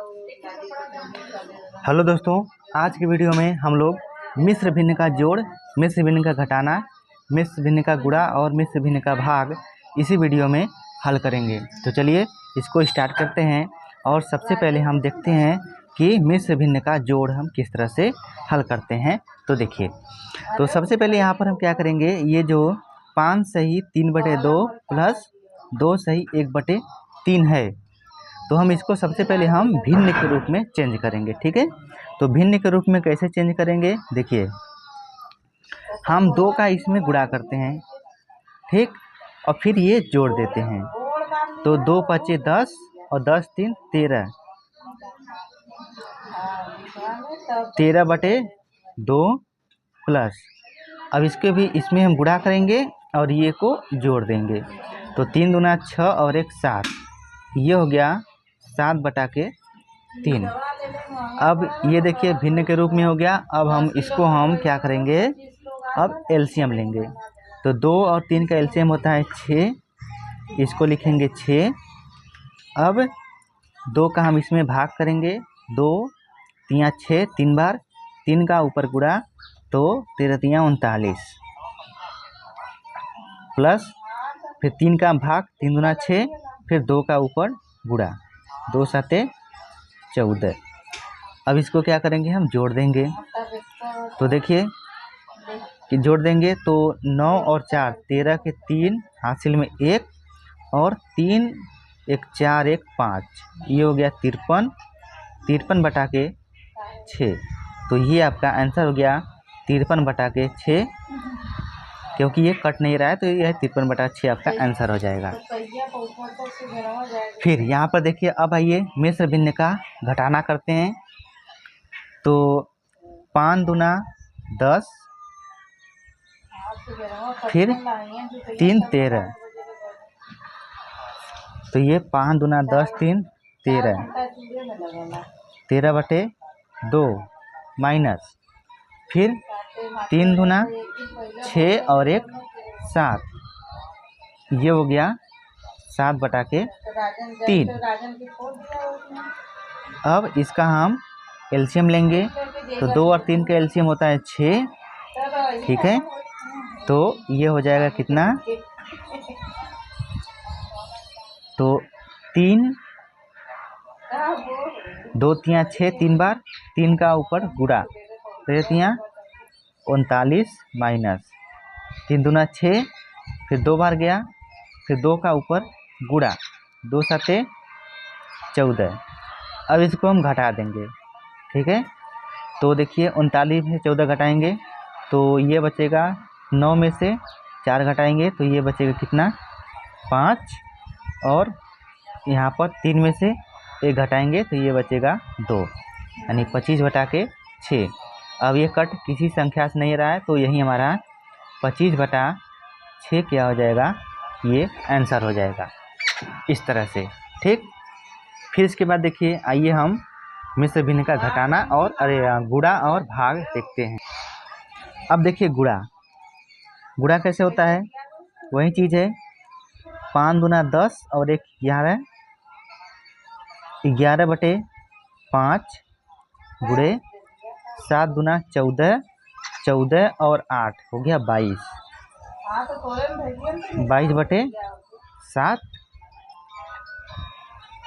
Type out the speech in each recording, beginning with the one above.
Hello दोस्तों, आज की वीडियो में हम लोग मिश्र भिन्न का जोड़, मिश्र भिन्न का घटाना, मिश्र भिन्न का गुणा और मिश्र भिन्न का भाग इसी वीडियो में हल करेंगे। तो चलिए इसको स्टार्ट करते हैं। और सबसे पहले हम देखते हैं कि मिश्र भिन्न का जोड़ हम किस तरह से हल करते हैं। तो देखिए, तो सबसे पहले यहाँ पर हम क्या करेंगे, ये जो 5 सही 3/2 प्लस 2 सही 1/3 है, तो हम इसको सबसे पहले हम भिन्न के रूप में चेंज करेंगे। ठीक है, तो भिन्न के रूप में कैसे चेंज करेंगे, देखिए हम 2 का इसमें गुणा करते हैं, ठीक, और फिर ये जोड़ देते हैं। तो 2 पचे 10 और 10 3 13, 13/2 प्लस, अब इसके भी इसमें हम गुणा करेंगे और ये को जोड़ देंगे। तो 3 दूना 6 और 1 7, ये हो गया 7/3। अब ये देखिए भिन्न के रूप में हो गया। अब हम इसको हम क्या करेंगे, अब एलसीएम लेंगे। तो 2 और 3 का एलसीएम होता है 6, इसको लिखेंगे 6। अब 2 का हम इसमें भाग करेंगे, 2 3 6 3 बार, 3 का ऊपर गुणा, तो 13 3 39 प्लस, फिर 3 का भाग, 3 दूना 6, फिर 2 का ऊपर गुणा, 2 7 14। अब इसको क्या करेंगे, हम जोड़ देंगे। तो देखिए कि जोड़ देंगे तो 9 और 4 13 के 3, हासिल में 1 और 3 1 4 1 5, ये हो गया 53, 53/6। तो ये आपका आंसर हो गया 53/6। क्योंकि ये कट नहीं रहा है तो यह 53/6 आपका आंसर हो जाएगा। फिर यहाँ पर देखिए, अब आइए मिश्र भिन्न का घटाना करते हैं। तो 5 दूना 10, फिर 3 13, तो ये 5 दूना 10 3 13, 13/2 माइनस, फिर 3 दूना 6 और 1 7, ये हो गया 7/3। अब इसका हम एलसीएम लेंगे। तो 2 और 3 का एलसीएम होता है 6, ठीक है। तो ये हो जाएगा कितना, तो 3 2 3 6 3 बार, 3 का ऊपर गुणा, 13 3 39 माइनस, 3 दूना 6, फिर 2 बार गया, फिर 2 का ऊपर गुणा, 2 7 14। अब इसको हम घटा देंगे, ठीक है। तो देखिए 39 में 14 घटाएंगे तो ये बचेगा, 9 में से 4 घटाएंगे तो ये बचेगा कितना, 5, और यहाँ पर 3 में से 1 घटाएंगे तो ये बचेगा 2, यानी 25/6। अब ये कट किसी संख्या से नहीं रहा है तो यही हमारा 25/6 क्या हो जाएगा, ये आंसर हो जाएगा इस तरह से, ठीक। फिर इसके बाद देखिए, आइए हम मिश्र भिन्न का घटाना और गुणा और भाग देखते हैं। अब देखिए गुणा कैसे होता है, वही चीज़ है। 5 दूना 10 और 1 11, 11/5 गुणे 7 दूना 14, 14 और 8 हो गया 22, 22/7।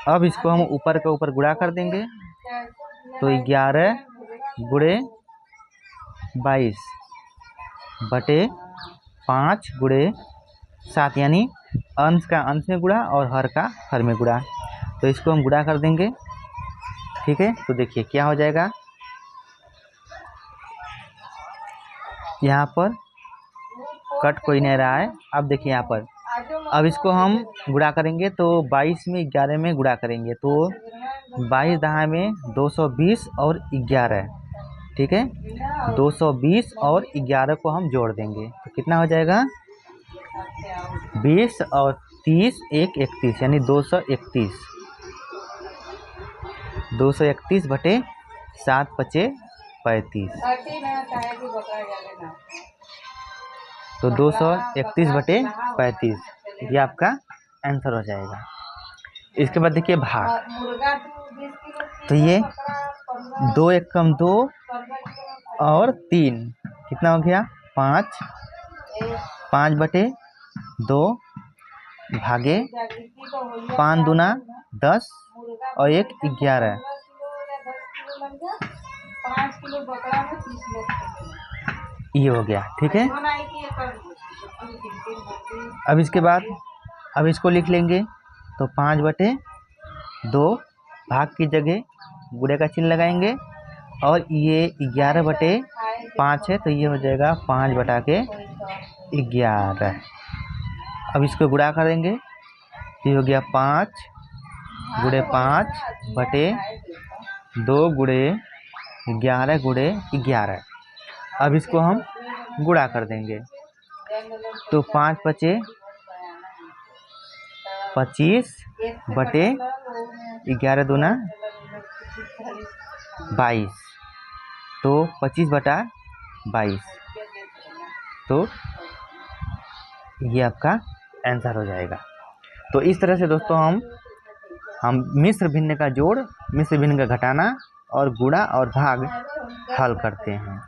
अब इसको हम ऊपर के ऊपर गुणा कर देंगे। तो 11 गुणे 22/5 गुणे 7, यानी अंश का अंश में गुणा और हर का हर में गुणा। तो इसको हम गुणा कर देंगे, ठीक है। तो देखिए क्या हो जाएगा, यहाँ पर कट कोई नहीं रहा है। अब देखिए यहाँ पर, अब इसको हम गुणा करेंगे तो 22 में 11 में गुणा करेंगे तो 22 दहा में 220 और 11, ठीक है। 220 और 11 को हम जोड़ देंगे तो कितना हो जाएगा, 20 और 30 1 31, यानी 231, 231/7 5 35, तो 231/35 ये आपका आंसर हो जाएगा। इसके बाद देखिए भाग। तो ये 2 एकम 2 और 3 कितना हो गया 5, 5/2 भागे 5 दूना 10 और 1 11। ये हो गया, ठीक है। अब इसके बाद अब इसको लिख लेंगे, तो 5/2 भाग की जगह गुणे का चिन्ह लगाएंगे और ये 11/5 है, तो ये हो जाएगा 5/11। अब इसको गुणा करेंगे, तो ये हो गया 5 × 5/2 × 11 × 11। अब इसको हम गुणा कर देंगे, तो 5 × 5 = 25 11 दूना 22, तो 25/22। तो ये आपका आंसर हो जाएगा। तो इस तरह से दोस्तों हम मिश्र भिन्न का जोड़, मिश्र भिन्न का घटाना और गुणा और भाग हल करते हैं।